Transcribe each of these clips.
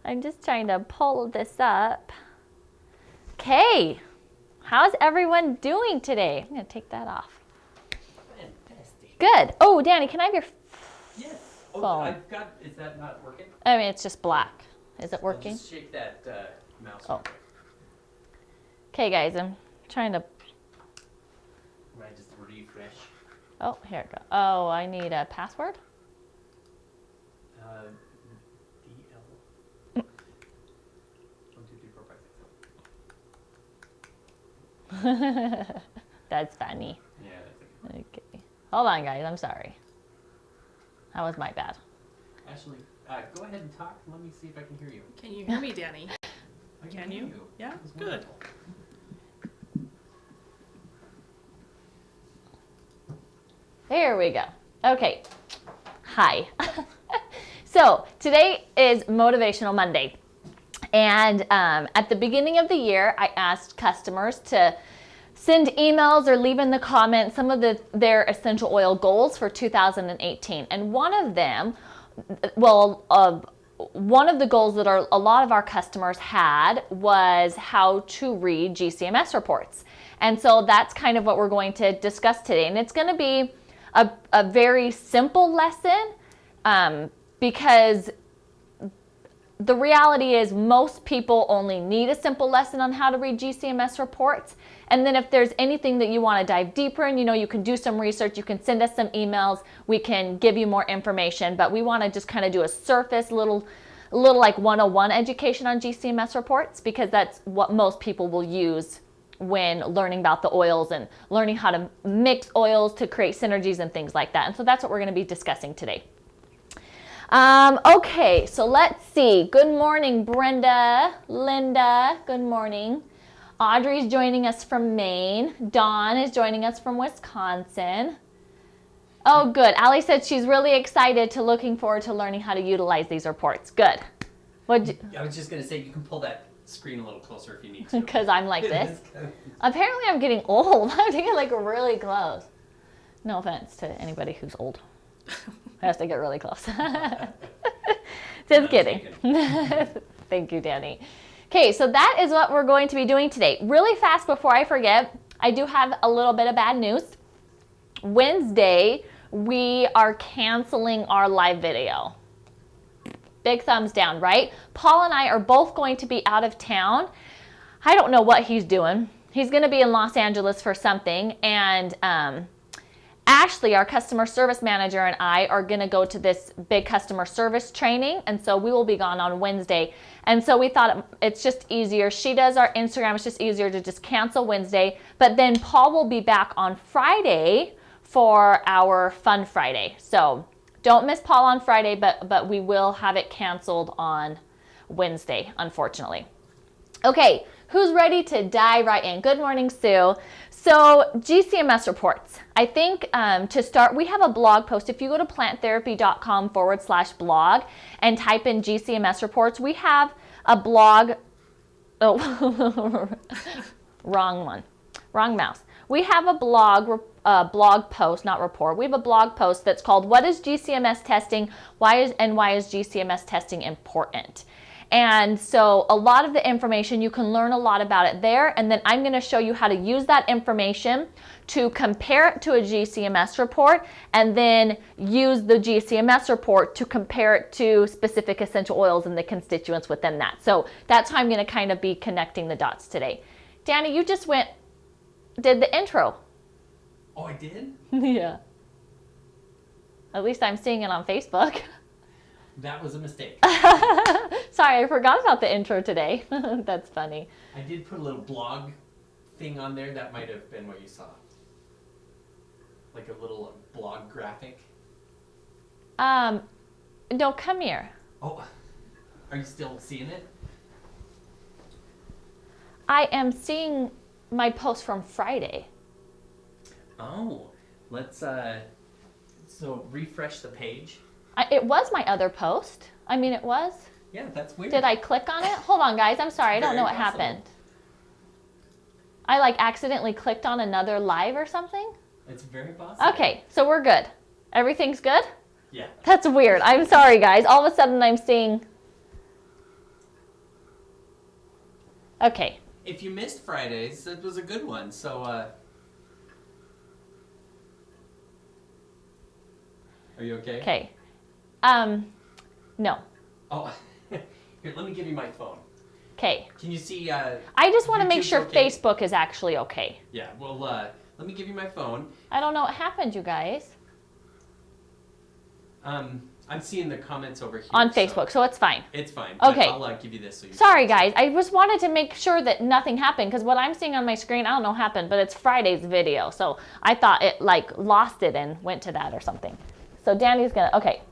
I'm just trying to pull this up. Okay, how's everyone doing today? I'm gonna take that off. Fantastic. Good. Oh, Danny, can I have your Yes. phone? Oh, I've got. Is that not working? I mean, it's just black. Is it I'll working? just shake that mouse. Oh. Okay, guys, I'm trying to. Might just refresh. Oh, here it goes. Oh, I need a password. DL. 1, 2, 3, 4, 5, 6, 7. That's funny. Yeah, that's okay. Okay. Hold on, guys. I'm sorry. That was my bad. Ashley, go ahead and talk. Let me see if I can hear you. Can you hear me, Danny? I Can hear you? Yeah, That was good. wonderful. There we go. Okay. Hi. So today is Motivational Monday. And at the beginning of the year, I asked customers to send emails or leave in the comments some of their essential oil goals for 2018. And one of them, one of the goals that a lot of our customers had was how to read GCMS reports. And so that's kind of what we're going to discuss today. And it's going to be a very simple lesson because the reality is most people only need a simple lesson on how to read GCMS reports. And then if there's anything that you want to dive deeper in, you can do some research, you can send us some emails, we can give you more information, but we want to just kind of do a surface little like 101 education on GCMS reports because that's what most people will use when learning about the oils and learning how to mix oils to create synergies and things like that. And so that's what we're going to be discussing today. Okay, so let's see. Good morning, Brenda, Linda, good morning. Audrey's joining us from Maine. Dawn is joining us from Wisconsin. Oh, good. Allie said she's really excited to looking forward to learning how to utilize these reports. Good. What'd you, I was just going to say, you can pull that screen a little closer if you need to. because I'm like this. Apparently I'm getting old. I'm getting like really close. No offense to anybody who's old. I have to get really close. Just kidding. Thank you, Danny. Okay, so that is what we're going to be doing today. Really fast before I forget, I do have a little bit of bad news. Wednesday, we are canceling our live video. Big thumbs down, right? Paul and I are both going to be out of town. I don't know what he's doing. He's going to be in Los Angeles for something, and Ashley, our customer service manager, and I are going to go to this big customer service training, and so we will be gone on Wednesday. And so we thought it's just easier. She does our Instagram. It's just easier to just cancel Wednesday. But then Paul will be back on Friday for our Fun Friday. So don't miss Paul on Friday, but we will have it canceled on Wednesday, unfortunately. Okay, who's ready to dive right in? Good morning, Sue. So GCMS reports. I think to start, we have a blog post. If you go to planttherapy.com/blog and type in GCMS reports, we have a blog. Oh, wrong one. Wrong mouse. We have a blog post, not report. We have a blog post that's called "What is GCMS testing? Why is GCMS testing important?" And so a lot of the information, you can learn a lot about it there. And then I'm going to show you how to use that information to compare it to a GCMS report, and then use the GCMS report to compare it to specific essential oils and the constituents within that. So that's how I'm going to kind of be connecting the dots today. Danny, you just did the intro. Oh, I did? Yeah. At least I'm seeing it on Facebook. That was a mistake. Sorry, I forgot about the intro today. That's funny. I did put a little blog thing on there. That might have been what you saw. Like a little blog graphic. No, come here. Oh, are you still seeing it? I am seeing my post from Friday. Oh, let's so refresh the page. It was my other post. I mean, it was. Yeah, that's weird. Did I click on it? Hold on, guys. I'm sorry. I don't know what happened. I like accidentally clicked on another live or something. It's very possible. Okay, so we're good. Everything's good? Yeah. That's weird. I'm sorry, guys. All of a sudden I'm seeing... Okay. If you missed Fridays, it was a good one. So, are you okay? Okay. No. Oh, here, let me give you my phone. Okay. Can you see? I just want to make YouTube's sure okay? Facebook is actually okay. Yeah. Well, let me give you my phone. I don't know what happened, you guys. I'm seeing the comments over here. On Facebook, so it's fine. It's fine. Okay. But I'll give you this. So you Sorry, guys. I just wanted to make sure that nothing happened, because what I'm seeing on my screen, I don't know what happened, but it's Friday's video. So I thought it like lost it and went to that or something. So Danny's gonna, okay.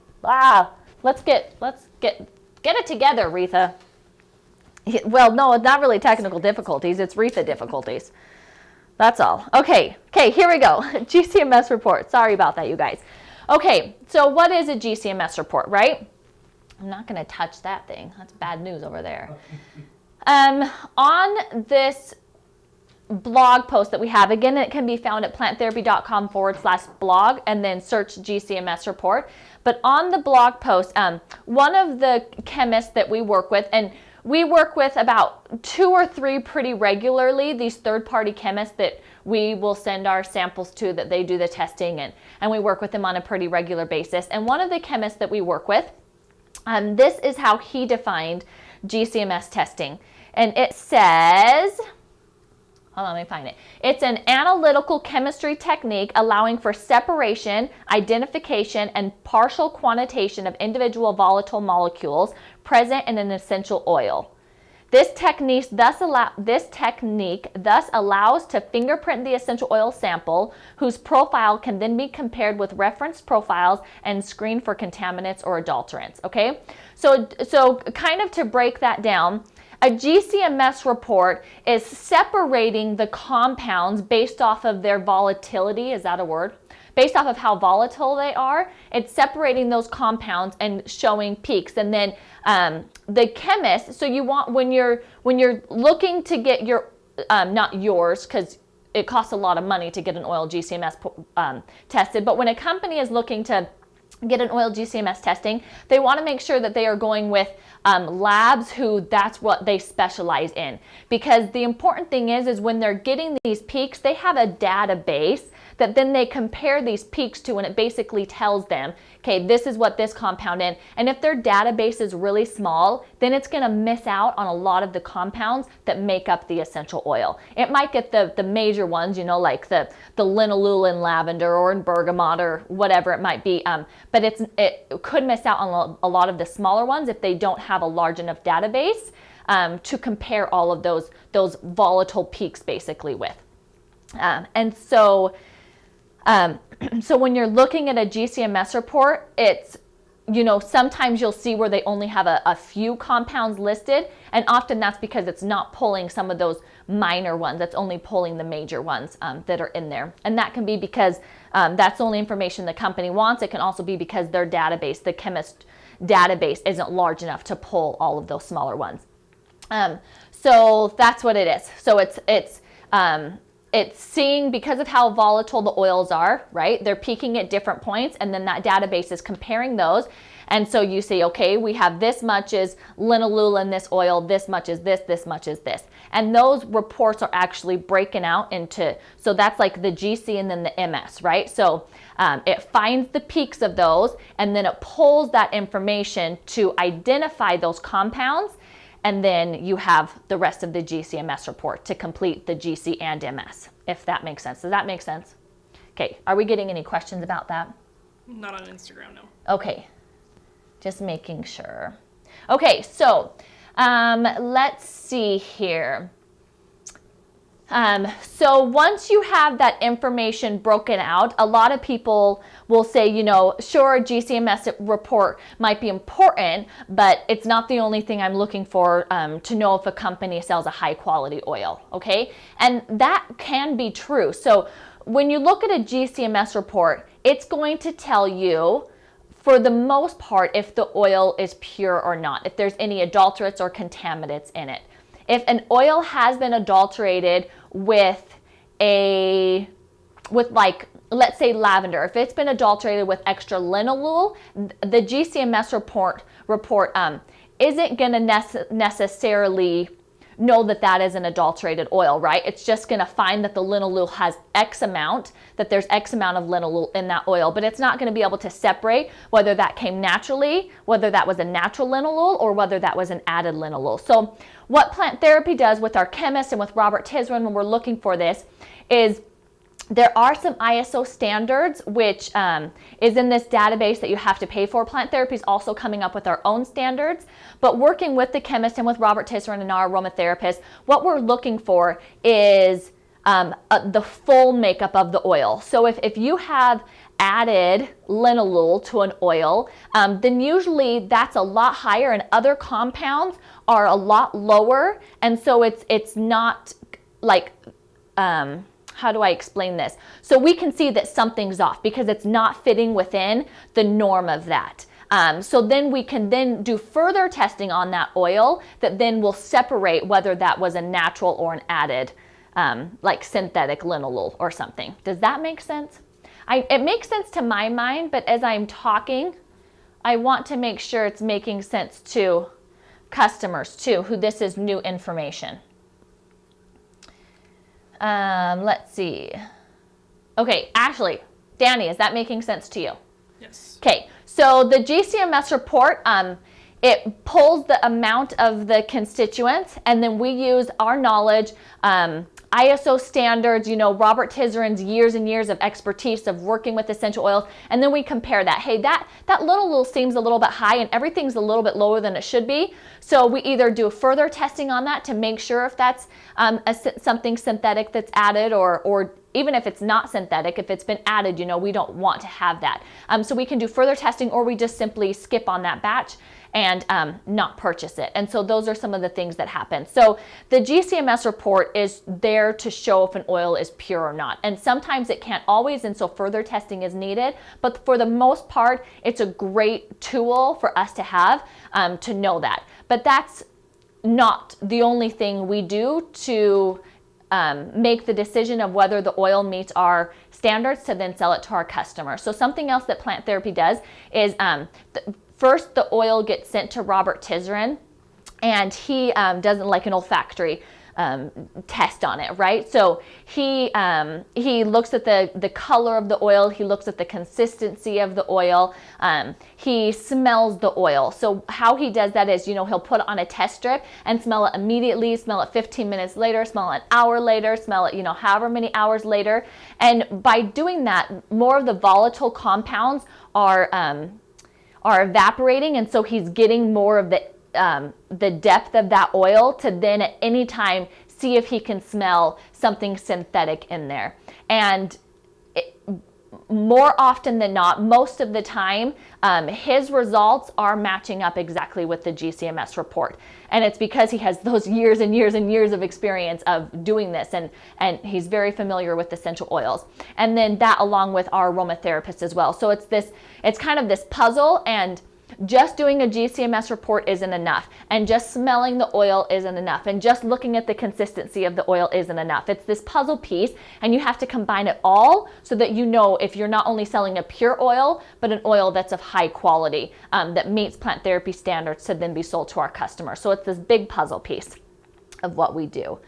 Let's get it together, Retha. Well, no, it's not really technical difficulties. It's Retha difficulties. That's all. Okay, here we go. GCMS report. Sorry about that, you guys. Okay, so what is a GCMS report, right? I'm not going to touch that thing. That's bad news over there. On this blog post that we have, again, it can be found at planttherapy.com/blog, and then search GCMS report. But on the blog post, one of the chemists that we work with, and we work with about 2 or 3 pretty regularly, these third-party chemists that we will send our samples to, that they do the testing, and we work with them on a pretty regular basis. And one of the chemists that we work with, this is how he defined GCMS testing. And it says, hold on, let me find it. It's an analytical chemistry technique allowing for separation, identification, and partial quantitation of individual volatile molecules present in an essential oil. This technique thus allows to fingerprint the essential oil sample, whose profile can then be compared with reference profiles and screen for contaminants or adulterants. Okay, so kind of to break that down, a GCMS report is separating the compounds based off of their volatility. Is that a word? based off of how volatile they are, it's separating those compounds and showing peaks. And then the chemist, so you want, when you're looking to get your, not yours, because it costs a lot of money to get an oil GCMS tested, but when a company is looking to get an oil GCMS testing, they want to make sure that they are going with labs who that's what they specialize in. Because the important thing is when they're getting these peaks, they have a database that then they compare these peaks to, and it basically tells them, okay, this is what this compound in. And if their database is really small, then it's going to miss out on a lot of the compounds that make up the essential oil. It might get the major ones, you know, like the linalool in lavender or in bergamot or whatever it might be, but it could miss out on a lot of the smaller ones if they don't have a large enough database to compare all of those volatile peaks basically with. And so when you're looking at a GCMS report, it's, you know, sometimes you'll see where they only have a few compounds listed, and often that's because it's not pulling some of those minor ones. It's only pulling the major ones that are in there. And that can be because that's the only information the company wants. It can also be because their database, the chemist database, isn't large enough to pull all of those smaller ones. So that's what it is. So it's seeing, because of how volatile the oils are, right? They're peaking at different points, and then that database is comparing those. And so you say, okay, we have this much is linalool in this oil, this much is this much is this. And those reports are actually breaking out into, so that's like the GC and then the MS, right? So it finds the peaks of those, and then it pulls that information to identify those compounds. And then you have the rest of the GCMS report to complete the GC and MS, if that makes sense. Does that make sense? Okay, are we getting any questions about that? Not on Instagram, no. Okay, just making sure. Okay, so let's see here. So once you have that information broken out, a lot of people will say, you know, sure, a GCMS report might be important, but it's not the only thing I'm looking for to know if a company sells a high quality oil, okay? And that can be true. So when you look at a GCMS report, it's going to tell you, for the most part, if the oil is pure or not, if there's any adulterates or contaminants in it. If an oil has been adulterated with like, let's say lavender, if it's been adulterated with extra linalool, the GCMS report isn't going to necessarily know that that is an adulterated oil, right? It's just going to find that the linalool has X amount, that there's X amount of linalool in that oil, but it's not going to be able to separate whether that came naturally, whether that was a natural linalool, or whether that was an added linalool. So what Plant Therapy does with our chemists and with Robert Tisrin when we're looking for this is there are some ISO standards, which is in this database that you have to pay for. Plant Therapy is also coming up with our own standards, but working with the chemist and with Robert Tisrin and our aromatherapist, what we're looking for is the full makeup of the oil. So if you have added linalool to an oil, then usually that's a lot higher and other compounds are a lot lower. And so it's not like, how do I explain this? So we can see that something's off because it's not fitting within the norm of that. So then we can then do further testing on that oil that then will separate whether that was a natural or an added, like synthetic linalool or something. Does that make sense? It makes sense to my mind, but as I'm talking, I want to make sure it's making sense to customers too, who this is new information. Let's see. Okay, Ashley, Danny, is that making sense to you? Yes. Okay, so the GCMS report, it pulls the amount of the constituents, and then we use our knowledge, ISO standards, you know, Robert Tisrin's years and years of expertise of working with essential oils, and then we compare that. Hey, that linalool seems a little bit high and everything's a little bit lower than it should be. So we either do further testing on that to make sure if that's something synthetic that's added or even if it's not synthetic, if it's been added, we don't want to have that. So we can do further testing, or we just simply skip on that batch and not purchase it. And so those are some of the things that happen. So the GCMS report is there to show if an oil is pure or not. And sometimes it can't always, and so further testing is needed. But for the most part, it's a great tool for us to have to know that. But that's not the only thing we do to make the decision of whether the oil meets our standards to then sell it to our customers. So something else that Plant Therapy does is first, the oil gets sent to Robert Tizrin, and he does like an olfactory test on it, right? So he looks at the color of the oil, he looks at the consistency of the oil, he smells the oil. So how he does that is, he'll put it on a test strip and smell it immediately, smell it 15 minutes later, smell it an hour later, smell it, however many hours later. And by doing that, more of the volatile compounds are evaporating, and so he's getting more of the depth of that oil to then at any time see if he can smell something synthetic in there. And more often than not, most of the time, his results are matching up exactly with the GCMS report. And it's because he has those years and years and years of experience of doing this, and he's very familiar with essential oils. And then that along with our aromatherapist as well. So it's kind of this puzzle, and just doing a GCMS report isn't enough, and just smelling the oil isn't enough, and just looking at the consistency of the oil isn't enough. It's this puzzle piece, and you have to combine it all so that if you're not only selling a pure oil, but an oil that's of high quality, that meets Plant Therapy standards to then be sold to our customers. So it's this big puzzle piece of what we do.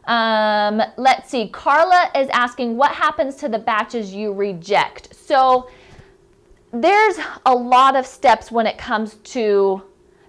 Let's see, Carla is asking, what happens to the batches you reject? So there's a lot of steps when it comes to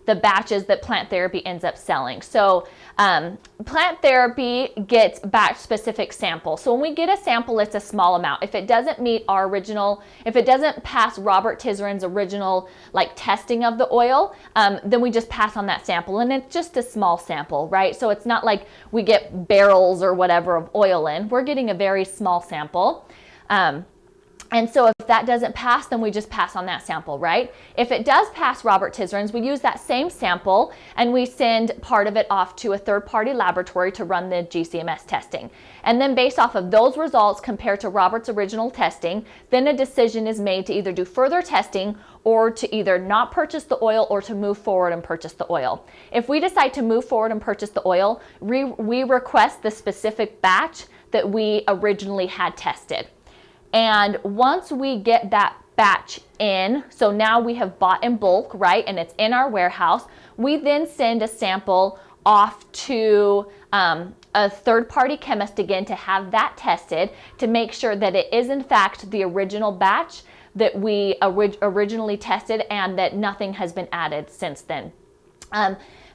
the batches that Plant Therapy ends up selling. So Plant Therapy gets batch specific samples. So when we get a sample, it's a small amount. If it doesn't meet if it doesn't pass Robert Tizrin's original testing of the oil, then we just pass on that sample, and it's just a small sample, right? So it's not like we get barrels or whatever of oil in. We're getting a very small sample. And so if that doesn't pass, then we just pass on that sample, right? If it does pass Robert Tizrin's, we use that same sample and we send part of it off to a third-party laboratory to run the GCMS testing. And then based off of those results compared to Robert's original testing, then a decision is made to either do further testing or to either not purchase the oil or to move forward and purchase the oil. If we decide to move forward and purchase the oil, we request the specific batch that we originally had tested. And once we get that batch in, so now we have bought in bulk, right, and it's in our warehouse, we then send a sample off to a third-party chemist again to have that tested to make sure that it is in fact the original batch that we originally tested and that nothing has been added since then.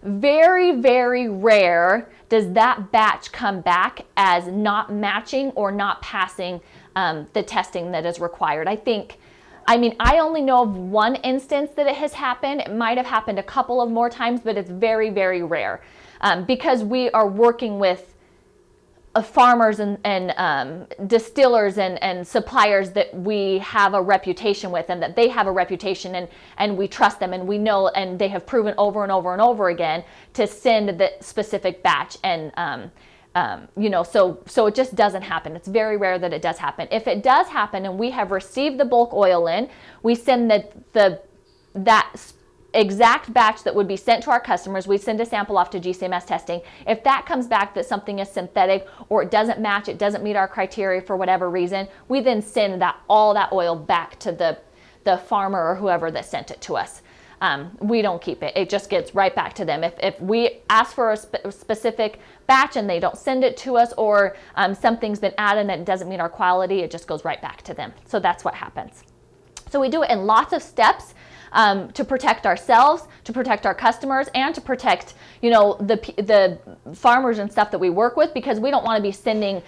Very, very rare does that batch come back as not matching or not passing the testing that is required. I only know of one instance that it has happened. It might have happened a couple of more times, but it's very, very rare because we are working with farmers and distillers and suppliers that we have a reputation with, and that they have a reputation, and we trust them, and we know, and they have proven over and over and over again to send the specific batch. And so it just doesn't happen. It's very rare that it does happen. If it does happen and we have received the bulk oil in, we send that exact batch that would be sent to our customers. We send a sample off to GCMS testing. If that comes back that something is synthetic or it doesn't match, it doesn't meet our criteria for whatever reason, we then send all that oil back to the farmer or whoever that sent it to us. We don't keep it. It just gets right back to them. If we ask for a specific batch and they don't send it to us, or something's been added and it doesn't meet our quality, it just goes right back to them. So that's what happens. So we do it in lots of steps to protect ourselves, to protect our customers, and to protect, the farmers and stuff that we work with, because we don't want to be sending,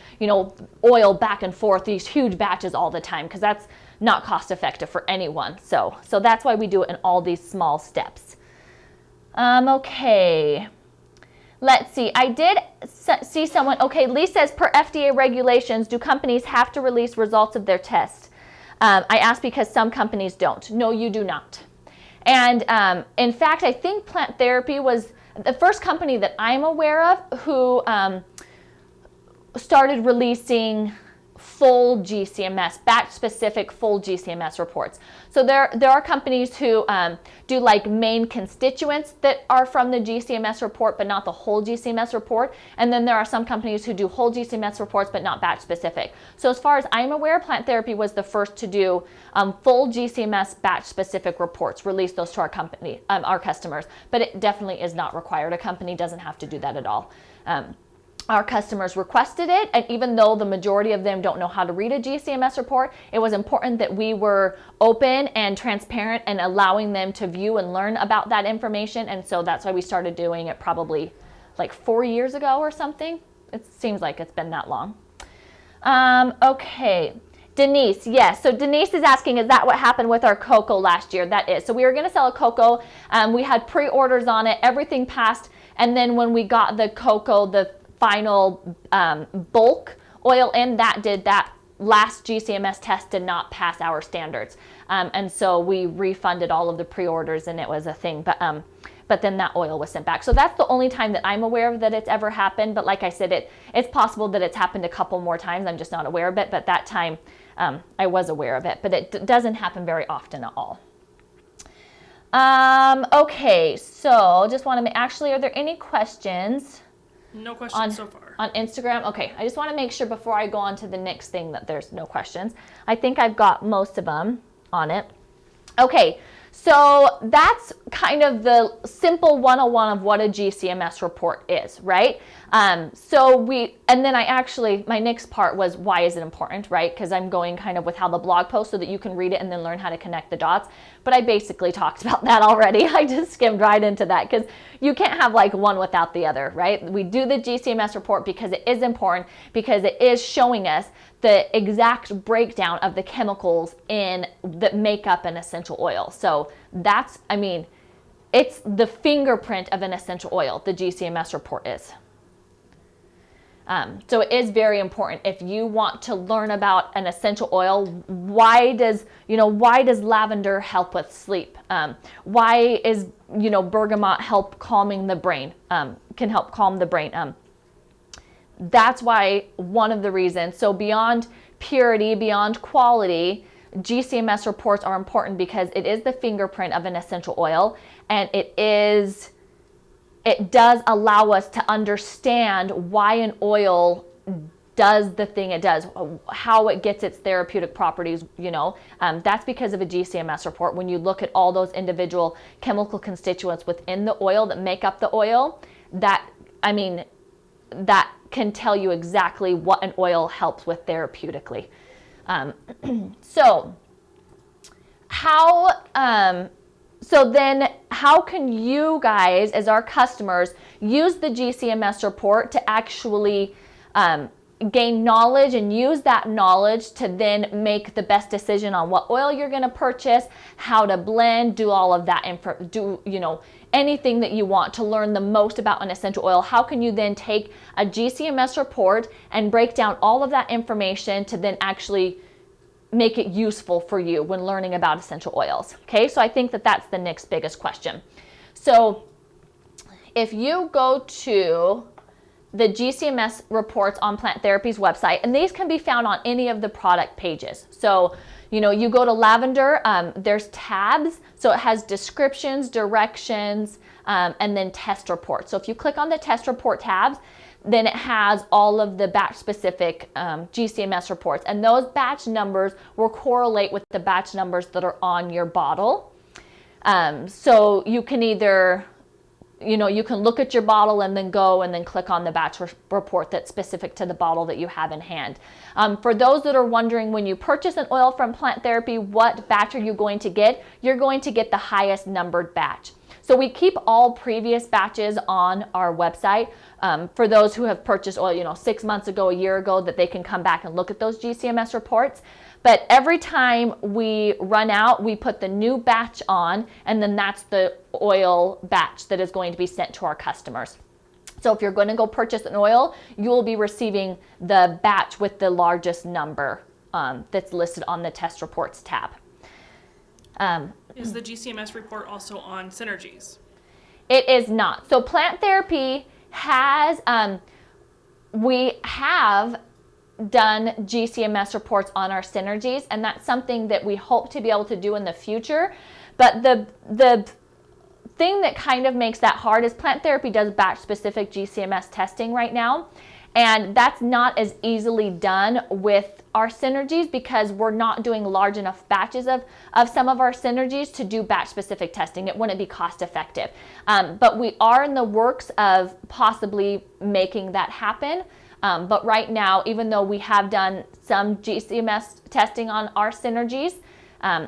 oil back and forth, these huge batches all the time, because that's not cost effective for anyone. So that's why we do it in all these small steps. Okay. Let's see. I did see someone. Okay, Lee says, per FDA regulations, do companies have to release results of their tests? I asked because some companies don't. No, you do not. And in fact, I think Plant Therapy was the first company that I'm aware of who started releasing full GCMS, batch-specific full GCMS reports. So there are companies who do like main constituents that are from the GCMS report, but not the whole GCMS report. And then there are some companies who do whole GCMS reports, but not batch-specific. So as far as I'm aware, Plant Therapy was the first to do full GCMS batch-specific reports, release those to our company, our customers. But it definitely is not required. A company doesn't have to do that at all. Our customers requested it, and even though the majority of them don't know how to read a GCMS report, it was important that we were open and transparent and allowing them to view and learn about that information. And so that's why we started doing it probably like 4 years ago or something. It seems like it's been that long. Okay. Denise, yes. So Denise is asking, is that what happened with our cocoa last year? That is. So we were going to sell a cocoa. We had pre-orders on it. Everything passed. And then when we got the cocoa, the final bulk oil in, that last GCMS test did not pass our standards, and so we refunded all of the pre-orders, and it was a thing. But then that oil was sent back. So that's the only time that I'm aware of that it's ever happened. But like I said, it's possible that it's happened a couple more times. I'm just not aware of it. But that time I was aware of it. But it doesn't happen very often at all. Okay, so just want to actually, are there any questions? No questions so far. On Instagram? Okay, I just want to make sure before I go on to the next thing that there's no questions. I think I've got most of them on it. Okay, so that's kind of the simple 101 of what a GCMS report is, right? And then my next part was, why is it important, right? Because I'm going kind of with how the blog post so that you can read it and then learn how to connect the dots. But I basically talked about that already. I just skimmed right into that because you can't have like one without the other, right? We do the GCMS report because it is important, because it is showing us the exact breakdown of the chemicals that make up an essential oil. So it's the fingerprint of an essential oil, the GCMS report is. So it is very important if you want to learn about an essential oil. Why does lavender help with sleep? Why is bergamot help calming the brain? Can help calm the brain. That's why one of the reasons. So beyond purity, beyond quality, GCMS reports are important because it is the fingerprint of an essential oil, and it does allow us to understand why an oil does the thing it does, how it gets its therapeutic properties, that's because of a GCMS report. When you look at all those individual chemical constituents within the oil that make up the oil, that can tell you exactly what an oil helps with therapeutically. So then how can you guys, as our customers, use the GCMS report to actually gain knowledge and use that knowledge to then make the best decision on what oil you're going to purchase, how to blend, do all of that, anything that you want to learn the most about an essential oil? How can you then take a GCMS report and break down all of that information to then actually make it useful for you when learning about essential oils? Okay, so I think that that's the next biggest question. So if you go to the GCMS reports on Plant Therapy's website, and these can be found on any of the product pages. So, you go to lavender, there's tabs, so it has descriptions, directions, and then test reports. So if you click on the test report tabs, then it has all of the batch specific GCMS reports, and those batch numbers will correlate with the batch numbers that are on your bottle. So you can either, you can look at your bottle and then go and then click on the batch report that's specific to the bottle that you have in hand. For those that are wondering, when you purchase an oil from Plant Therapy, what batch are you going to get? You're going to get the highest numbered batch. So we keep all previous batches on our website for those who have purchased oil, 6 months ago, a year ago, that they can come back and look at those GCMS reports. But every time we run out, we put the new batch on, and then that's the oil batch that is going to be sent to our customers. So if you're going to go purchase an oil, you will be receiving the batch with the largest number that's listed on the test reports tab. Is the GCMS report also on Synergies? It is not. So Plant Therapy has, we have done GCMS reports on our Synergies, and that's something that we hope to be able to do in the future. But the thing that kind of makes that hard is Plant Therapy does batch specific GCMS testing right now, and that's not as easily done with our Synergies because we're not doing large enough batches of some of our Synergies to do batch specific testing. It wouldn't be cost effective. But we are in the works of possibly making that happen. But right now, even though we have done some GCMS testing on our Synergies,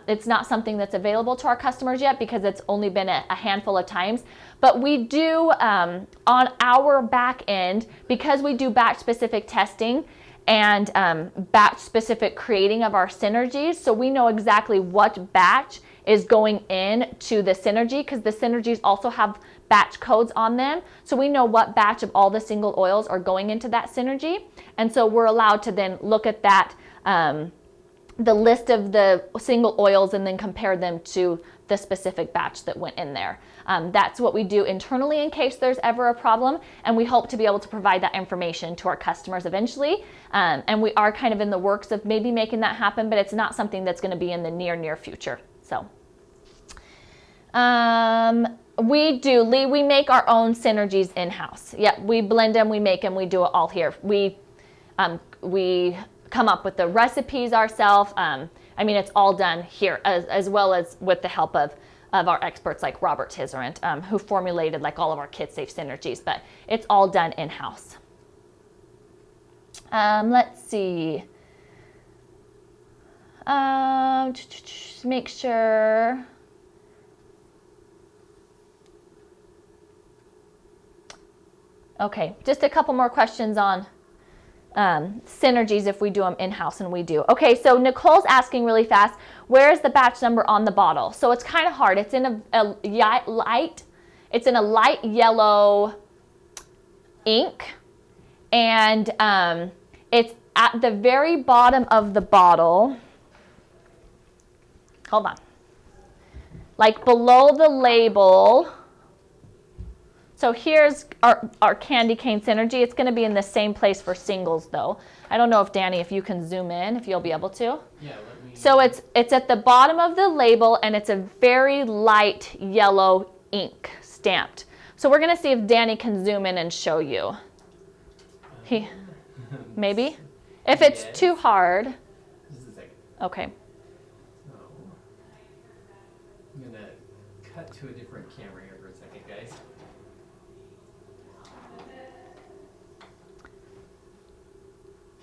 it's not something that's available to our customers yet because it's only been a handful of times. But we do, on our back end, because we do batch specific testing and batch specific creating of our Synergies, so we know exactly what batch is going in to the Synergy, because the Synergies also have batch codes on them. So we know what batch of all the single oils are going into that Synergy. And so we're allowed to then look at that, the list of the single oils, and then compare them to the specific batch that went in there. That's what we do internally in case there's ever a problem, and we hope to be able to provide that information to our customers eventually. And we are kind of in the works of maybe making that happen, but it's not something that's going to be in the near future. So we do, Lee, we make our own Synergies in-house. Yeah, we blend them, we make them, we do it all here. We come up with the recipes ourselves. I mean, it's all done here, as well as with the help of our experts like Robert Tizerant, who formulated like all of our KidSafe Synergies, but it's all done in-house. Let's see. Make sure. Okay, just a couple more questions on Synergies if we do them in-house, and we do. Okay, so Nicole's asking really fast, where is the batch number on the bottle? So it's kind of hard. It's in a light yellow ink, and it's at the very bottom of the bottle. Hold on. Like below the label. So here's our candy cane Synergy. It's going to be in the same place for singles though. I don't know if Danny, if you can zoom in, if you'll be able to. Yeah, let me. So it's at the bottom of the label, and it's a very light yellow ink stamped. So we're going to see if Danny can zoom in and show you. Maybe? If it's Yes. too hard. Just a second. Okay. So, I'm going to cut to a different camera here for a second, guys.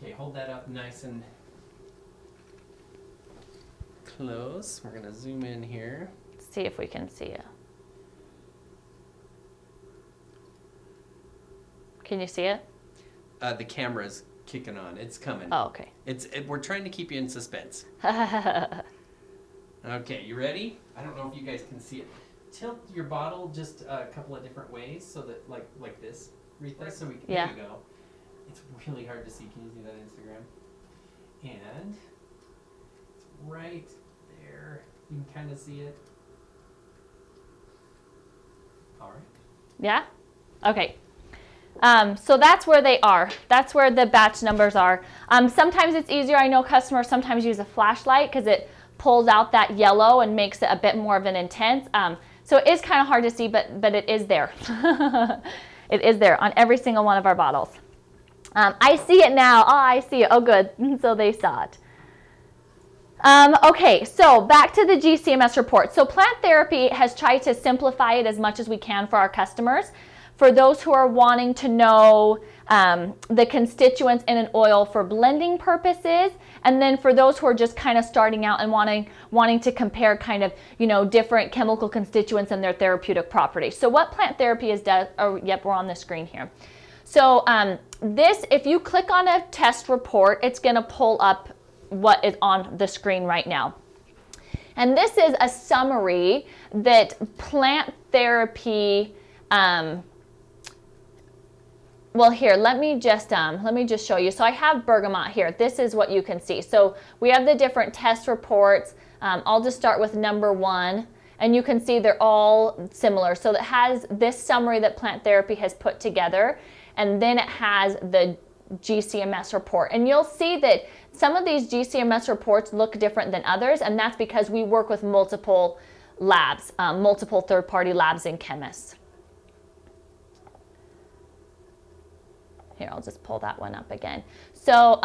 Okay, hold that up nice and close. We're going to zoom in here. See if we can see it. Can you see it? The camera's kicking on. It's coming. Oh, okay. We're trying to keep you in suspense. Okay, you ready? I don't know if you guys can see it. Tilt your bottle just a couple of different ways so that like this. Read this so we can. Yeah. There you go. It's really hard to see. Can you see that on Instagram? And it's right there. You can kind of see it. All right. Yeah? Okay. So that's where they are. That's where the batch numbers are. Sometimes it's easier. I know customers sometimes use a flashlight because it pulls out that yellow and makes it a bit more of an intense. So it is kind of hard to see, but it is there. It is there on every single one of our bottles. I see it now. Oh, I see it. Oh, good. So they saw it. Okay, so back to the GCMS report. So Plant Therapy has tried to simplify it as much as we can for our customers. For those who are wanting to know the constituents in an oil for blending purposes, and then for those who are just kind of starting out and wanting to compare kind of, different chemical constituents and their therapeutic properties. So what Plant Therapy has done, yep, we're on the screen here. So this, if you click on a test report, it's going to pull up what is on the screen right now. And this is a summary that Plant Therapy Well, here, let me just show you. So I have bergamot here. This is what you can see. So we have the different test reports. I'll just start with number 1, and you can see they're all similar. So it has this summary that Plant Therapy has put together, and then it has the GCMS report. And you'll see that some of these GCMS reports look different than others, and that's because we work with multiple labs, multiple third-party labs and chemists. Here, I'll just pull that one up again. So,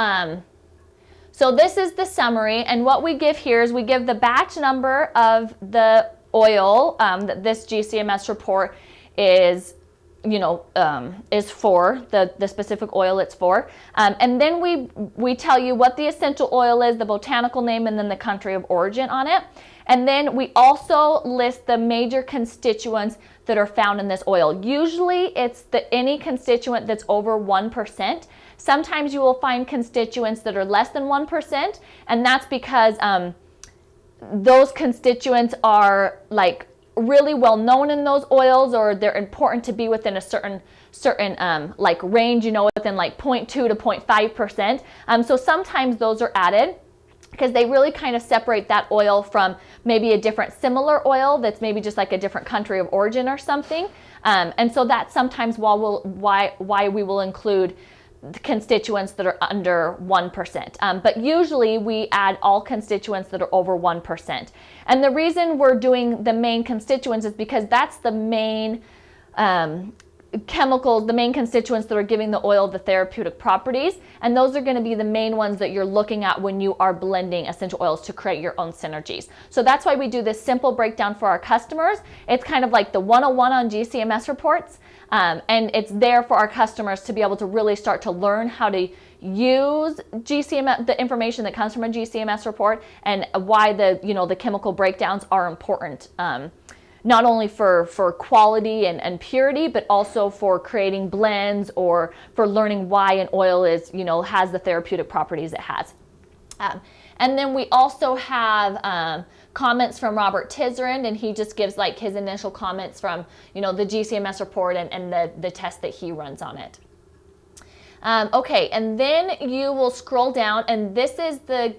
so this is the summary, and what we give here is we give the batch number of the oil that this GCMS report is, is for, the specific oil it's for. And then we tell you what the essential oil is, the botanical name, and then the country of origin on it. And then we also list the major constituents that are found in this oil. Usually it's any constituent that's over 1%. Sometimes you will find constituents that are less than 1%, and that's because those constituents are like really well known in those oils, or they're important to be within a certain like range, within like 0.2 to 0.5%. So sometimes those are added because they really kind of separate that oil from maybe a different similar oil that's maybe just like a different country of origin or something. And so that's sometimes why we will include the constituents that are under 1%. But usually we add all constituents that are over 1%. And the reason we're doing the main constituents is because that's the main chemicals, the main constituents that are giving the oil the therapeutic properties, and those are going to be the main ones that you're looking at when you are blending essential oils to create your own synergies. So that's why we do this simple breakdown for our customers. It's kind of like the 101 on GCMS reports, and it's there for our customers to be able to really start to learn how to use GCMS, the information that comes from a GCMS report, and why the chemical breakdowns are important. Not only for quality and purity, but also for creating blends or for learning why an oil is, has the therapeutic properties it has. And then we also have comments from Robert Tisserand, and he just gives like his initial comments from, the GCMS report and the test that he runs on it. Okay, and then you will scroll down, and this is the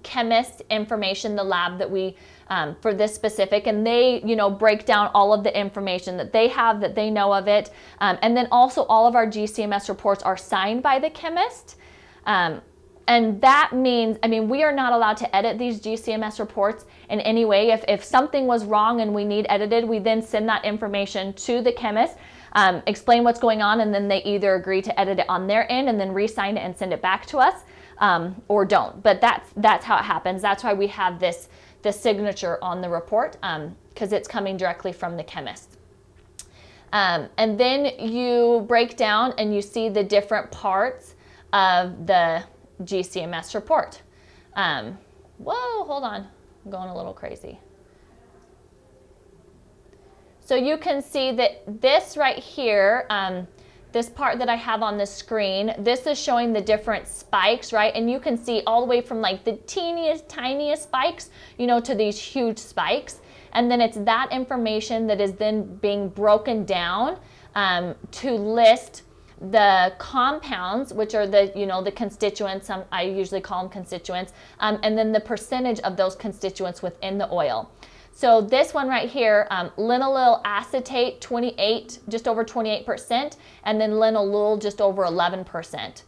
chemist information, the lab that we for this specific, and they break down all of the information that they have, that they know of it, and then also all of our GCMS reports are signed by the chemist, and that means, we are not allowed to edit these GCMS reports in any way. If something was wrong and we need edited, we then send that information to the chemist, explain what's going on, and then they either agree to edit it on their end and then re-sign it and send it back to us, or don't. But that's how it happens. That's why we have the signature on the report, because it's coming directly from the chemist. And then you break down and you see the different parts of the GCMS report. Whoa, hold on, I'm going a little crazy. So you can see that this right here, this part that I have on the screen, this is showing the different spikes, right? And you can see all the way from like the teeniest, tiniest spikes, to these huge spikes. And then it's that information that is then being broken down to list the compounds, which are the constituents. I usually call them constituents, and then the percentage of those constituents within the oil. So this one right here, linalool acetate, just over 28%, and then linalool, just over 11%.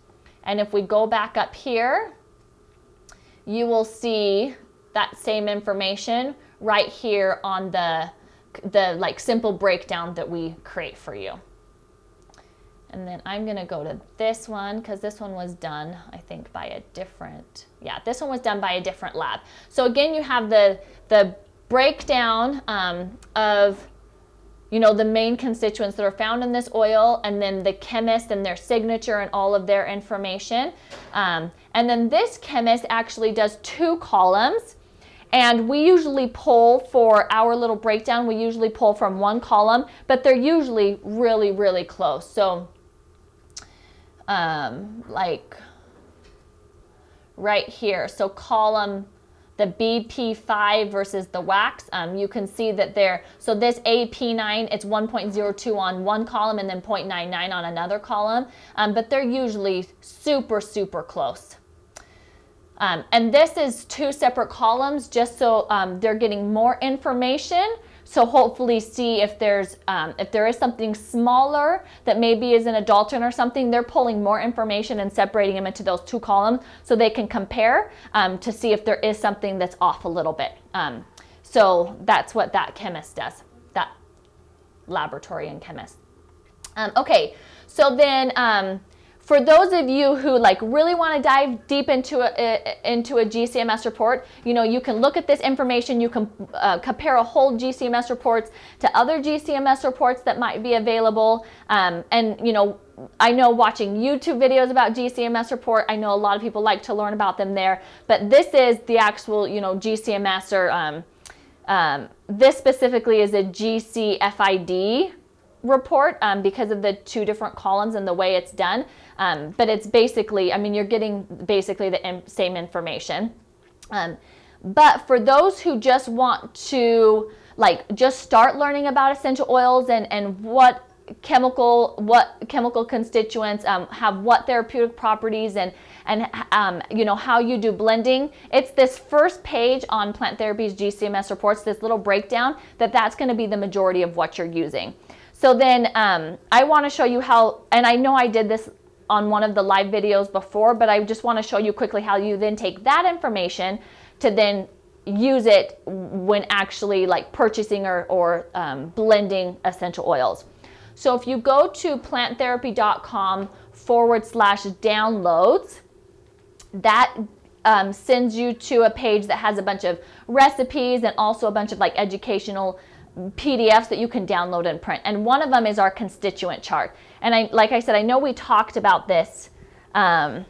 And if we go back up here, you will see that same information right here on the like simple breakdown that we create for you. And then I'm going to go to this one because this one was done, I think, by a different, this one was done by a different lab. So again, you have the breakdown of the main constituents that are found in this oil, and then the chemist and their signature and all of their information. And then this chemist actually does 2 columns, and we usually pull for our little breakdown, we usually pull from 1 column, but they're usually really, really close. So like right here, so column the BP5 versus the wax, you can see that so this AP9, it's 1.02 on one column and then 0.99 on another column, but they're usually super, super close. And this is 2 separate columns just so they're getting more information. So hopefully see if there is something smaller that maybe is an adulterant or something, they're pulling more information and separating them into those 2 columns so they can compare to see if there is something that's off a little bit. So that's what that chemist does, that laboratory and chemist. Okay, so then for those of you who like really want to dive deep into a GCMS report, you know, you can look at this information, you can compare a whole GCMS reports to other GCMS reports that might be available. And you know, I know watching YouTube videos about GCMS report, I know a lot of people like to learn about them there, but this is the actual, you know, GCMS or this specifically is a GCFID report because of the 2 different columns and the way it's done. But it's basically, I mean, you're getting basically the same information. But for those who just want to like just start learning about essential oils and what chemical constituents have what therapeutic properties and you know, how you do blending, it's this first page on Plant Therapy's GCMS reports, this little breakdown, that's going to be the majority of what you're using. So then I want to show you how, and I know I did this on one of the live videos before, but I just want to show you quickly how you then take that information to then use it when actually like purchasing or blending essential oils. So if you go to planttherapy.com/downloads, that sends you to a page that has a bunch of recipes and also a bunch of like educational PDFs that you can download and print. And one of them is our constituent chart. And like I said, I know we talked about this and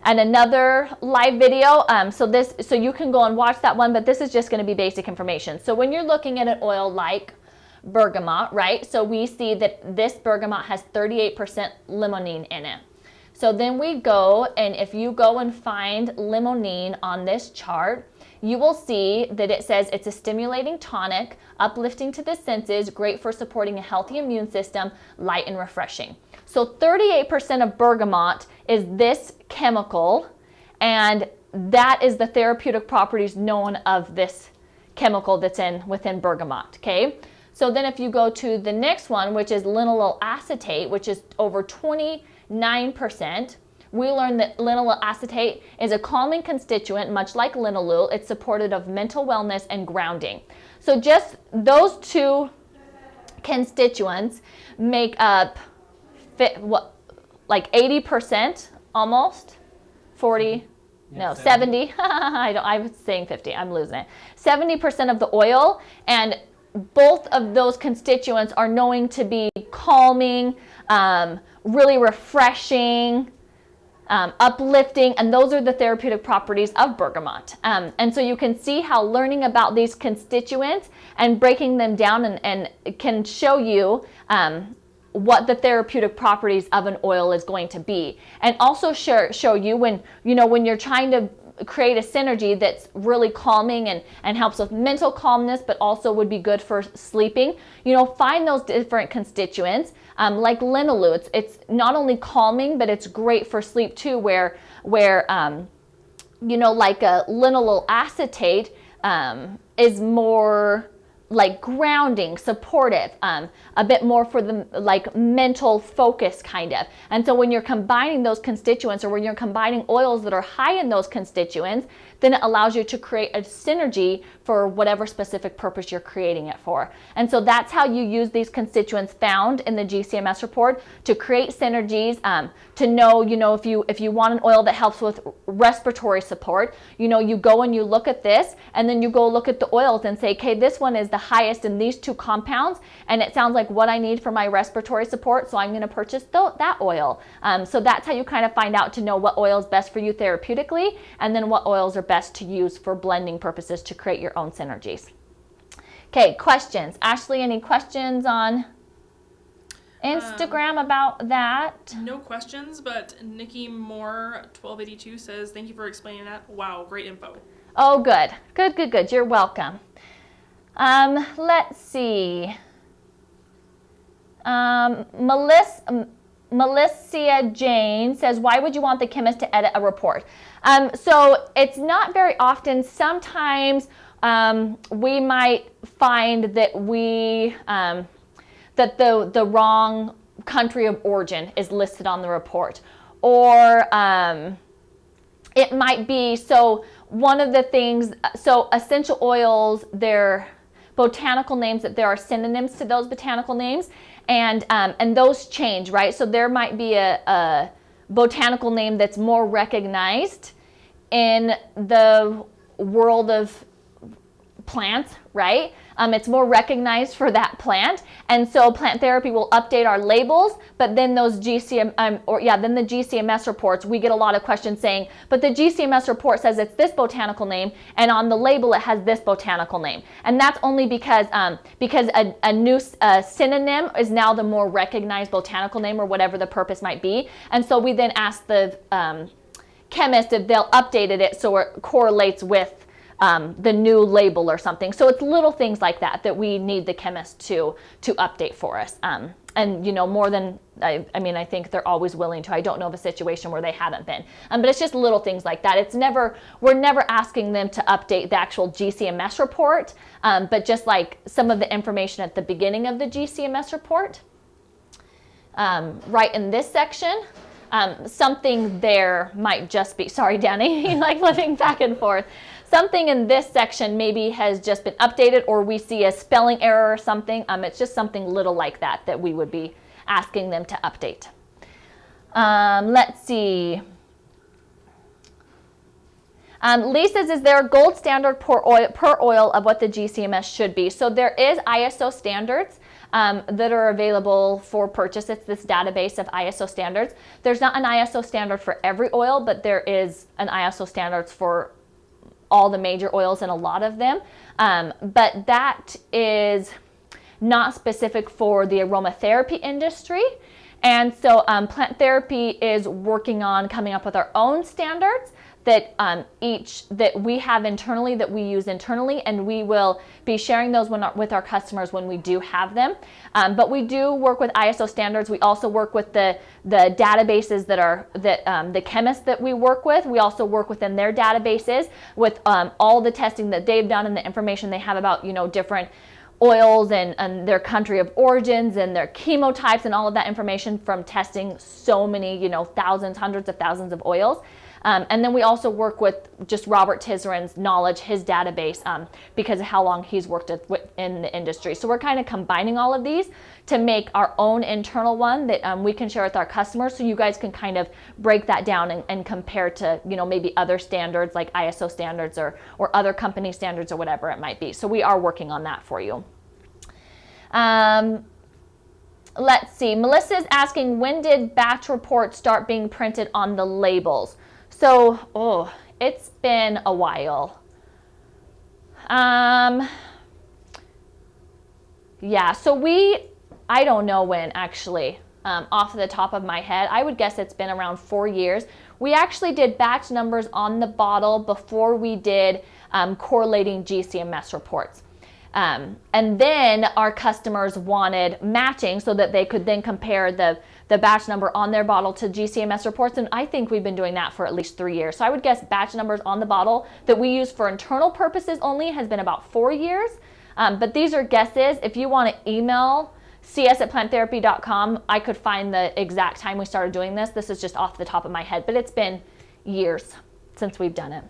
another live video. So you can go and watch that one, but this is just going to be basic information. So when you're looking at an oil like bergamot, right? So we see that this bergamot has 38% limonene in it. So then we go, and if you go and find limonene on this chart, you will see that it says it's a stimulating tonic, uplifting to the senses, great for supporting a healthy immune system, light and refreshing. So 38% of bergamot is this chemical, and that is the therapeutic properties known of this chemical that's within bergamot, okay? So then if you go to the next one, which is linalool acetate, which is over 29%, we learned that linalool acetate is a calming constituent, much like linalool. It's supportive of mental wellness and grounding. So just those 2 constituents make up like 80% almost, 40, no, 70. I was saying 50, I'm losing it. 70% of the oil, and both of those constituents are known to be calming, really refreshing, uplifting, and those are the therapeutic properties of bergamot. And so you can see how learning about these constituents and breaking them down and can show you what the therapeutic properties of an oil is going to be, and also show you when you're trying to create a synergy that's really calming and helps with mental calmness, but also would be good for sleeping. Find those different constituents. Like linalool, it's not only calming, but it's great for sleep too, where like a linalool acetate is more like grounding, supportive, a bit more for the like mental focus kind of. And so when you're combining those constituents, or when you're combining oils that are high in those constituents, then it allows you to create a synergy for whatever specific purpose you're creating it for. And so that's how you use these constituents found in the GCMS report to create synergies, to know, if you want an oil that helps with respiratory support, you go and you look at this, and then you go look at the oils and say, okay, this one is the highest in these 2 compounds, and it sounds like what I need for my respiratory support, so I'm going to purchase that oil. So that's how you kind of find out to know what oil is best for you therapeutically, and then what oils are best to use for blending purposes to create your own synergies. Okay, questions. Ashley, any questions on Instagram about that? No questions, but Nikki Moore 1282 says, thank you for explaining that. Wow, great info. Oh, good. Good. You're welcome. Let's see. Melissa Jane says, why would you want the chemist to edit a report? So it's not very often. Sometimes we might find that that the wrong country of origin is listed on the report, or it might be, so one of the things, so essential oils, they're botanical names, that there are synonyms to those botanical names, and those change, right? So there might be a botanical name that's more recognized in the world of plants, right? It's more recognized for that plant, and so Plant Therapy will update our labels. But then those then the GCMS reports, we get a lot of questions saying, but the GCMS report says it's this botanical name, and on the label it has this botanical name, and that's only because a new synonym is now the more recognized botanical name, or whatever the purpose might be. And so we then ask the chemist if they'll updated it so it correlates with the new label or something. So it's little things like that we need the chemist to update for us. And more than, I think they're always willing to. I don't know of a situation where they haven't been. But it's just little things like that. We're never asking them to update the actual GCMS report, but just like some of the information at the beginning of the GCMS report. Right in this section, something there might just be, sorry Danny, like flipping back and forth. Something in this section maybe has just been updated, or we see a spelling error or something. It's just something little like that we would be asking them to update. Let's see. Lee says, is there a gold standard per oil of what the GCMS should be? So there is ISO standards that are available for purchase. It's this database of ISO standards. There's not an ISO standard for every oil, but there is an ISO standards for all the major oils and a lot of them. But that is not specific for the aromatherapy industry. And so Plant Therapy is working on coming up with our own standards that that we have internally, that we use internally, and we will be sharing those with our customers when we do have them. But we do work with ISO standards. We also work with the databases that the chemists that we work with. We also work within their databases with all the testing that they've done and the information they have about different oils and their country of origins and their chemotypes and all of that information from testing so many, thousands, hundreds of thousands of oils. And then we also work with just Robert Tiserin's knowledge, his database, because of how long he's worked in the industry. So we're kind of combining all of these to make our own internal one that we can share with our customers, so you guys can kind of break that down and compare to, maybe other standards like ISO standards or other company standards or whatever it might be. So we are working on that for you. Let's see. Melissa's asking, when did batch reports start being printed on the labels? So, it's been a while. Yeah, so I don't know when actually, off the top of my head. I would guess it's been around 4 years. We actually did batch numbers on the bottle before we did correlating GCMS reports. And then our customers wanted matching so that they could then compare the batch number on their bottle to GCMS reports, and I think we've been doing that for at least 3 years. So I would guess batch numbers on the bottle that we use for internal purposes only has been about 4 years. But these are guesses. If you want to email cs@planttherapy.com, I could find the exact time we started doing this. This is just off the top of my head, but it's been years since we've done it.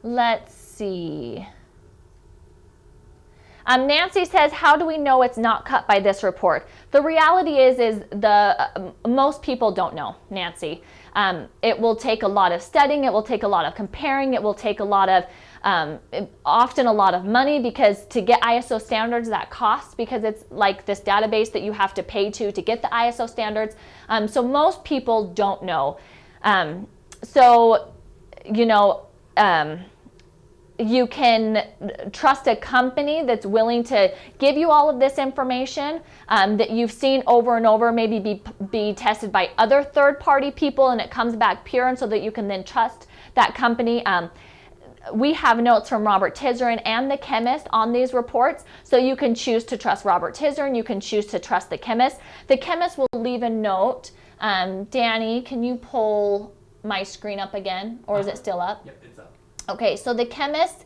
Let's see. Nancy says, how do we know it's not cut by this report? The reality is most people don't know, Nancy. It will take a lot of studying. It will take a lot of comparing. It will take a lot of, often a lot of money, because to get ISO standards, that costs, because it's like this database that you have to pay to get the ISO standards. So most people don't know. you can trust a company that's willing to give you all of this information that you've seen over and over, maybe be tested by other third-party people, and it comes back pure, and so that you can then trust that company. We have notes from Robert Tizerin and the chemist on these reports, so you can choose to trust Robert Tizerin, you can choose to trust the chemist. The chemist will leave a note. Danny, can you pull my screen up again, or is it still up? Yep, it's up. Okay, so the chemist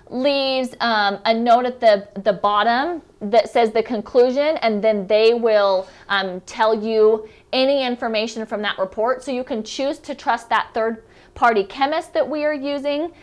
leaves a note at the bottom that says the conclusion, and then they will tell you any information from that report, so you can choose to trust that third-party chemist that we are using.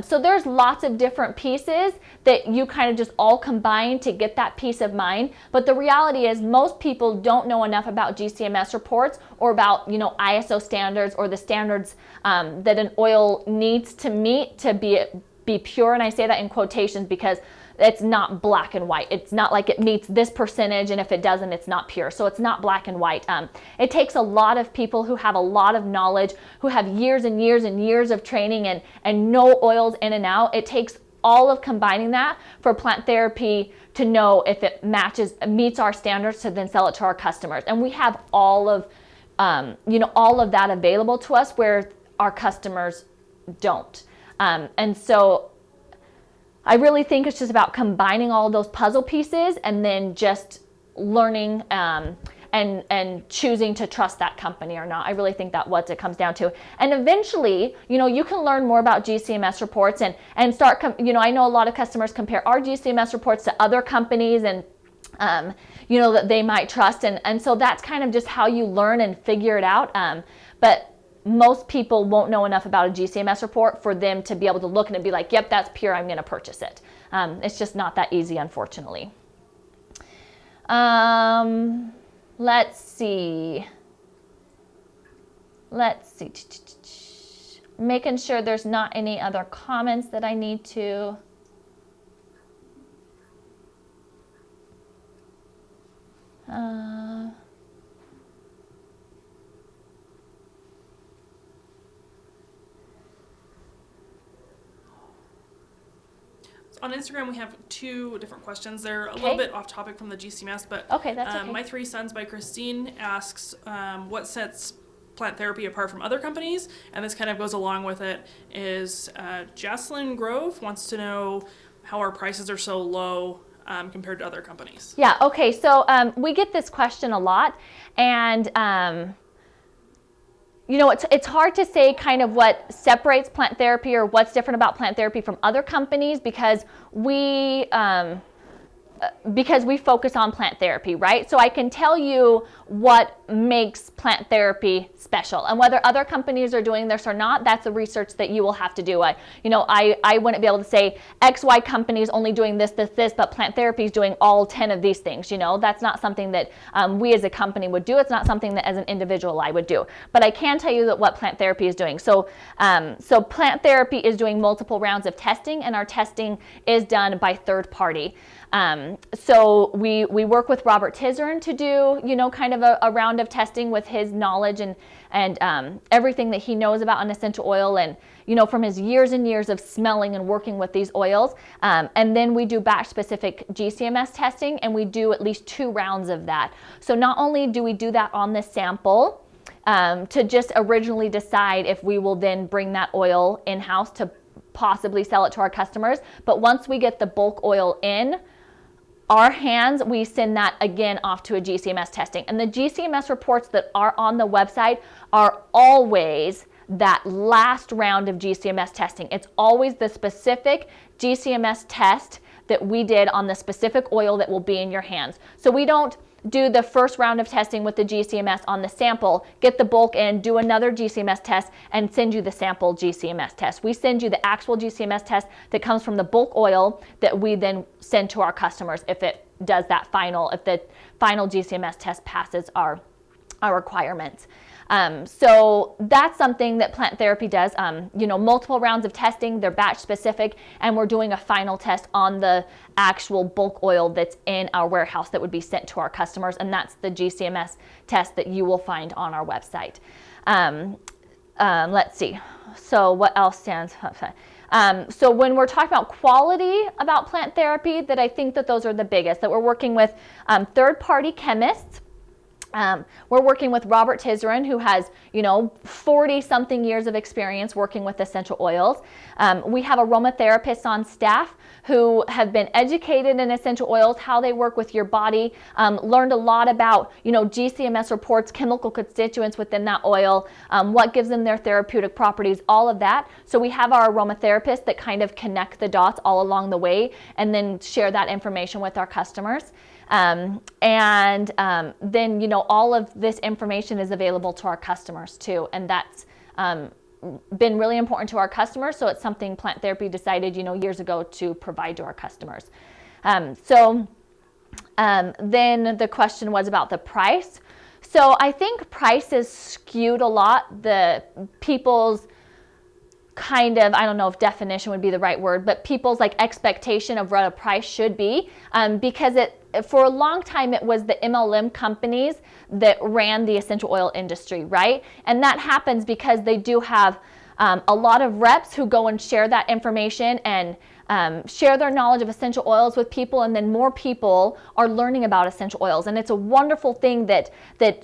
So there's lots of different pieces that you kind of just all combine to get that peace of mind. But the reality is most people don't know enough about GCMS reports or about, you know, ISO standards or the standards that an oil needs to meet to be pure. And I say that in quotations because it's not black and white. It's not like it meets this percentage, and if it doesn't, it's not pure. So it's not black and white. It takes a lot of people who have a lot of knowledge, who have years and years and years of training and know oils in and out. It takes all of combining that for Plant Therapy to know if it meets our standards to then sell it to our customers. And we have all of that available to us where our customers don't. And so I really think it's just about combining all of those puzzle pieces and then just learning and choosing to trust that company or not. I really think that's what it comes down to. And eventually, you know, you can learn more about GCMS reports and start, I know a lot of customers compare our GCMS reports to other companies and that they might trust. And so that's kind of just how you learn and figure it out. But most people won't know enough about a GCMS report for them to be able to look and be like, yep, that's pure, I'm going to purchase it. It's just not that easy, unfortunately. Let's see. Making sure there's not any other comments that I need to. On Instagram, we have two different questions. They're a little bit off topic from the GCMS, but okay, that's okay. My Three Sons by Christine asks, what sets Plant Therapy apart from other companies? And this kind of goes along with it, is Jocelyn Grove wants to know how our prices are so low compared to other companies. Yeah, okay, so we get this question a lot, and it's hard to say kind of what separates Plant Therapy or what's different about Plant Therapy from other companies because we focus on Plant Therapy, right? So I can tell you what makes Plant Therapy special, and whether other companies are doing this or not, that's the research that you will have to do. I wouldn't be able to say XY company is only doing this, but Plant Therapy is doing all 10 of these things. That's not something that we as a company would do. It's not something that as an individual I would do. But I can tell you that what Plant Therapy is doing. So Plant Therapy is doing multiple rounds of testing, and our testing is done by third party. So we work with Robert Tizerin to do, kind of a round of testing with his knowledge and everything that he knows about an essential oil and, from his years and years of smelling and working with these oils. And then we do batch specific GCMS testing, and we do at least 2 rounds of that. So not only do we do that on the sample to just originally decide if we will then bring that oil in-house to possibly sell it to our customers, but once we get the bulk oil in our hands, we send that again off to a GCMS testing. And the GCMS reports that are on the website are always that last round of GCMS testing. It's always the specific GCMS test that we did on the specific oil that will be in your hands. So we don't do the first round of testing with the GCMS on the sample, get the bulk in, do another GCMS test, and send you the sample GCMS test. We send you the actual GCMS test that comes from the bulk oil that we then send to our customers if it does that if the final GCMS test passes our requirements. So that's something that Plant Therapy does. Multiple rounds of testing, they're batch specific, and we're doing a final test on the actual bulk oil that's in our warehouse that would be sent to our customers, and that's the GCMS test that you will find on our website. Let's see. So what else stands? So when we're talking about quality about plant therapy, that I think that those are the biggest, that we're working with third-party chemists. We're working with Robert Tizerin, who has, 40-something years of experience working with essential oils. We have aromatherapists on staff who have been educated in essential oils, how they work with your body, learned a lot about, GCMS reports, chemical constituents within that oil, what gives them their therapeutic properties, all of that. So we have our aromatherapists that kind of connect the dots all along the way and then share that information with our customers. Then, all of this information is available to our customers too. And that's been really important to our customers. So it's something Plant Therapy decided, years ago to provide to our customers. Then the question was about the price. So I think price is skewed a lot. The people's kind of, I don't know if definition would be the right word, but people's expectation of what a price should be, because for a long time it was the MLM companies that ran the essential oil industry, right? And that happens because they do have a lot of reps who go and share that information and share their knowledge of essential oils with people, and then more people are learning about essential oils. And it's a wonderful thing that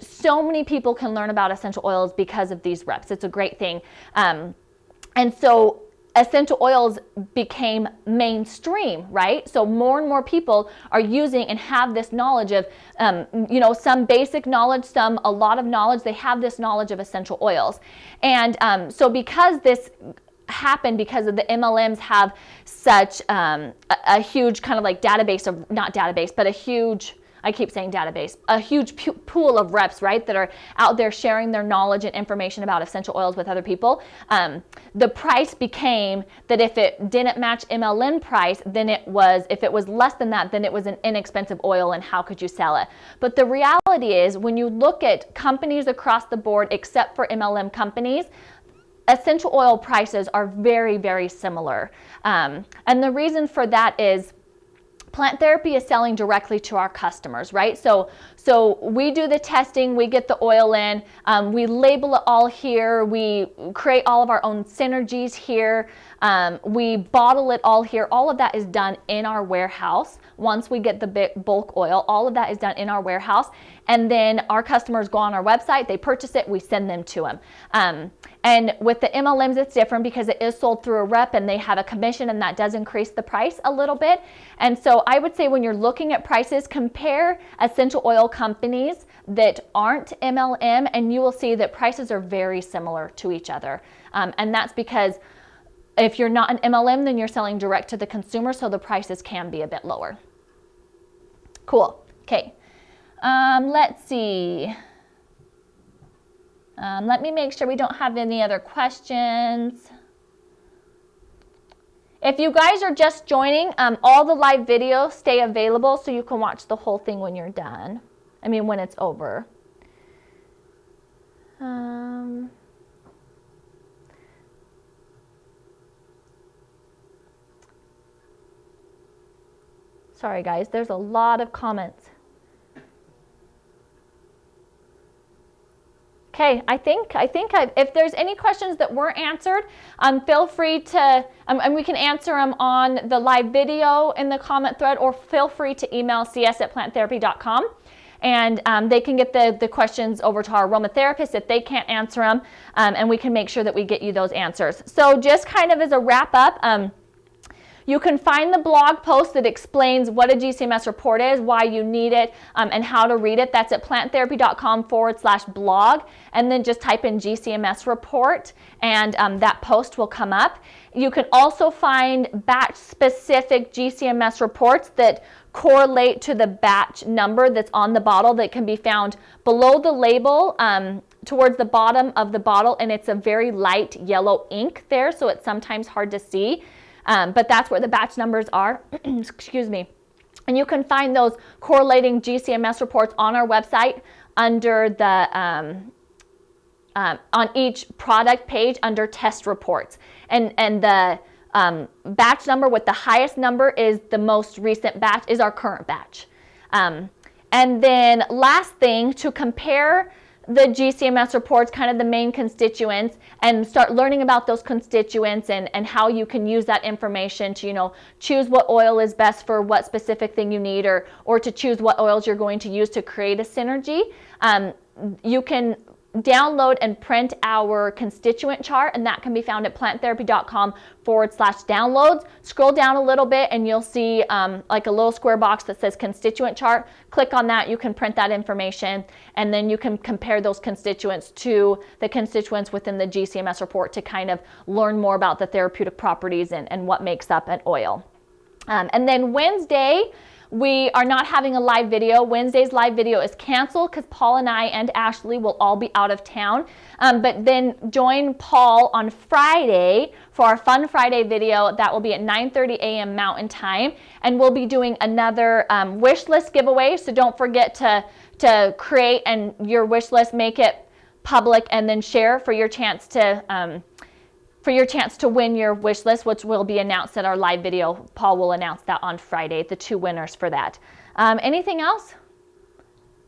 so many people can learn about essential oils because of these reps. It's a great thing. And so essential oils became mainstream, right? So more and more people are using and have this knowledge of, some basic knowledge, some a lot of knowledge. They have this knowledge of essential oils. And so because this happened, because of the MLMs have such a huge kind of database of, not database, but a huge, I keep saying database, a huge pool of reps, right, that are out there sharing their knowledge and information about essential oils with other people. The price became that if it didn't match MLM price, then if it was less than that, then it was an inexpensive oil, and how could you sell it? But the reality is, when you look at companies across the board, except for MLM companies, essential oil prices are very, very similar. And the reason for that is, Plant Therapy is selling directly to our customers, right? So we do the testing, we get the oil in, we label it all here, we create all of our own synergies here, we bottle it all here. All of that is done in our warehouse. Once we get the bulk oil, all of that is done in our warehouse. And then our customers go on our website, they purchase it, we send them to them. And with the MLMs, it's different because it is sold through a rep and they have a commission, and that does increase the price a little bit. And so I would say when you're looking at prices, compare essential oil companies that aren't MLM, and you will see that prices are very similar to each other. And that's because if you're not an MLM, then you're selling direct to the consumer, so the prices can be a bit lower. Cool. Okay. Let's see. Let me make sure we don't have any other questions. If you guys are just joining, all the live videos stay available so you can watch the whole thing when you're done. When it's over. Sorry guys, there's a lot of comments. Okay, I think if there's any questions that weren't answered, feel free to, and we can answer them on the live video in the comment thread, or feel free to email cs@planttherapy.com, and they can get the questions over to our aromatherapist if they can't answer them, and we can make sure that we get you those answers. So just kind of as a wrap up, you can find the blog post that explains what a GCMS report is, why you need it, and how to read it. That's at planttherapy.com/blog, and then just type in GCMS report, and that post will come up. You can also find batch-specific GCMS reports that correlate to the batch number that's on the bottle, that can be found below the label, towards the bottom of the bottle, and it's a very light yellow ink there, so it's sometimes hard to see. But that's where the batch numbers are. Excuse me. And you can find those correlating GCMS reports on our website under the on each product page under test reports. And the batch number with the highest number is the most recent batch, is our current batch. And then last thing, to compare the GCMS reports, kind of the main constituents, and start learning about those constituents and how you can use that information to, you know, choose what oil is best for what specific thing you need, or to choose what oils you're going to use to create a synergy. You can download and print our constituent chart, and that can be found at planttherapy.com/downloads. Scroll down a little bit and you'll see like a little square box that says constituent chart. Click on that, you can print that information, and then you can compare those constituents to the constituents within the GCMS report to kind of learn more about the therapeutic properties and what makes up an oil. And then Wednesday, we are not having a live video. Wednesday's live video is canceled because Paul and I and Ashley will all be out of town. But then join Paul on Friday for our Fun Friday video. That will be at 9:30 a.m. Mountain Time. And we'll be doing another wish list giveaway. So don't forget to create and your wish list, make it public, and then share for your chance to win your wish list, which will be announced at our live video. Paul will announce that on Friday, the 2 winners for that. Anything else?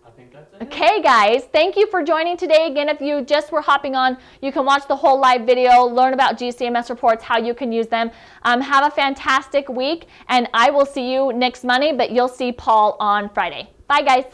I think that's it. Okay, guys, thank you for joining today. Again, if you just were hopping on, you can watch the whole live video, learn about GCMS reports, how you can use them. Have a fantastic week, and I will see you next Monday, but you'll see Paul on Friday. Bye, guys.